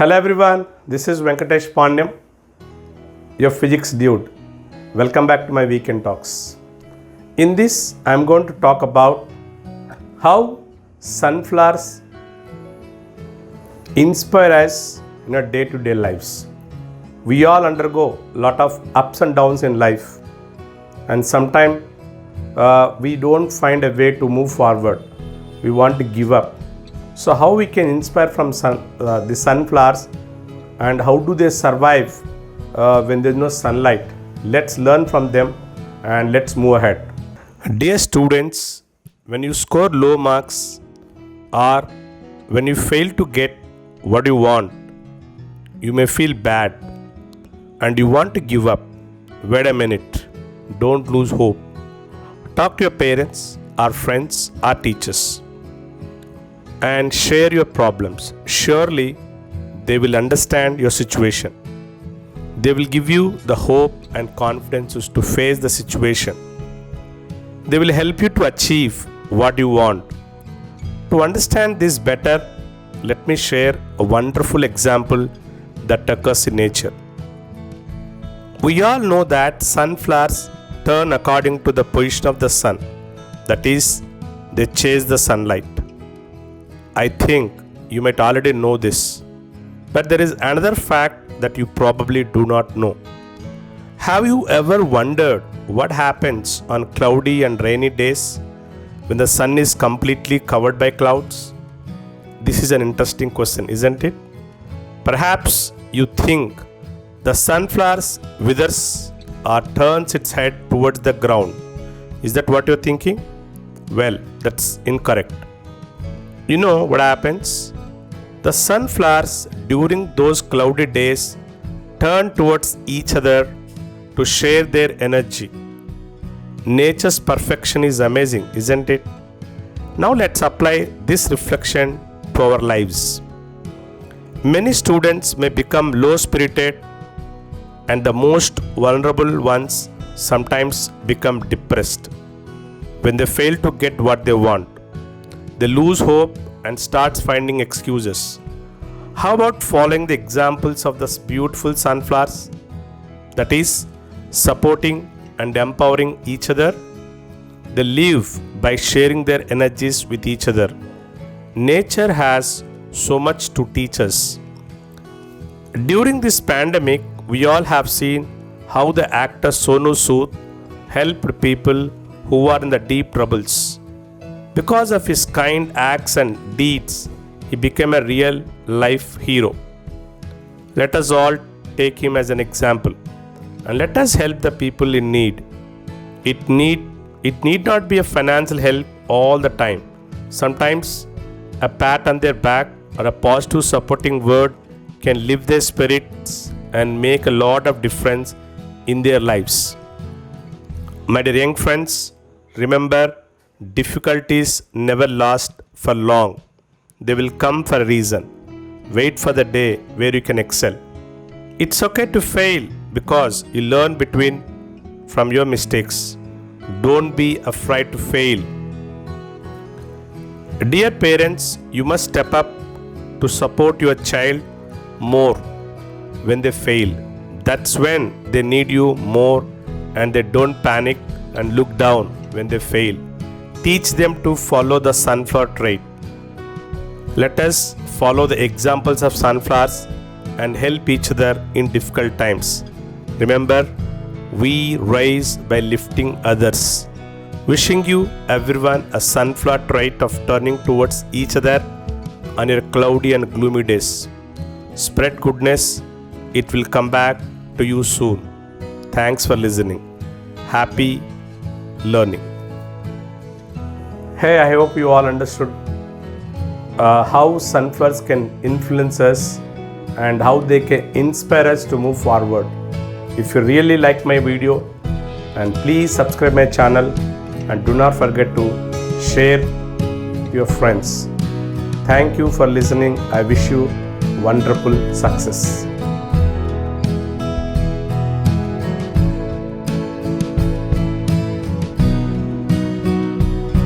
Hello everyone, this is Venkatesh Pandyam, your physics dude. Welcome back to my weekend talks. In this, I am going to talk about how sunflowers inspire us in our day-to-day lives. We all undergo a lot of ups and downs in life, and sometimes we don't find a way to move forward. We want to give up. So how we can inspire from the sunflowers, and how do they survive when there is no sunlight? Let's learn from them and let's move ahead. Dear students, when you score low marks or when you fail to get what you want, you may feel bad and you want to give up. Wait a minute, don't lose hope. Talk to your parents, our friends, our teachers, and share your problems. Surely they will understand your situation. They will give you the hope and confidence to face the situation. They will help you to achieve what you want. To understand this better, let me share a wonderful example that occurs in nature. We all know that sunflowers turn according to the position of the sun. That is, they chase the sunlight. I think you might already know this, but there is another fact that you probably do not know. Have you ever wondered what happens on cloudy and rainy days when the sun is completely covered by clouds? This is an interesting question, isn't it? Perhaps you think the sunflower withers or turns its head towards the ground. Is that what you're thinking? Well, that's incorrect. You know what happens? The sunflowers during those cloudy days turn towards each other to share their energy. Nature's perfection is amazing, isn't it? Now let's apply this reflection to our lives. Many students may become low-spirited, and the most vulnerable ones sometimes become depressed when they fail to get what they want. They lose hope and start finding excuses. How about following the examples of the beautiful sunflowers? That is, supporting and empowering each other. They live by sharing their energies with each other. Nature has so much to teach us. During this pandemic, we all have seen how the actor Sonu Sood helped people who are in the deep troubles. Because of his kind acts and deeds, he became a real life hero. Let us all take him as an example, and let us help the people in need. It need not be a financial help all the time. Sometimes a pat on their back or a positive supporting word can lift their spirits and make a lot of difference in their lives. My dear young friends, remember, difficulties never last for long. They will come for a reason. Wait for the day where you can excel. It's okay to fail because you learn from your mistakes. Don't be afraid to fail. Dear parents, you must step up to support your child more when they fail. That's when they need you more, and they don't panic and look down when they fail. Teach them to follow the sunflower trait. Let us follow the examples of sunflowers and help each other in difficult times. Remember, we rise by lifting others. Wishing you everyone a sunflower trait of turning towards each other on your cloudy and gloomy days. Spread goodness. It will come back to you soon. Thanks for listening. Happy learning. Hey, I hope you all understood how sunflowers can influence us and how they can inspire us to move forward. If you really like my video, and please subscribe my channel, and do not forget to share to your friends. Thank you for listening. I wish you wonderful success.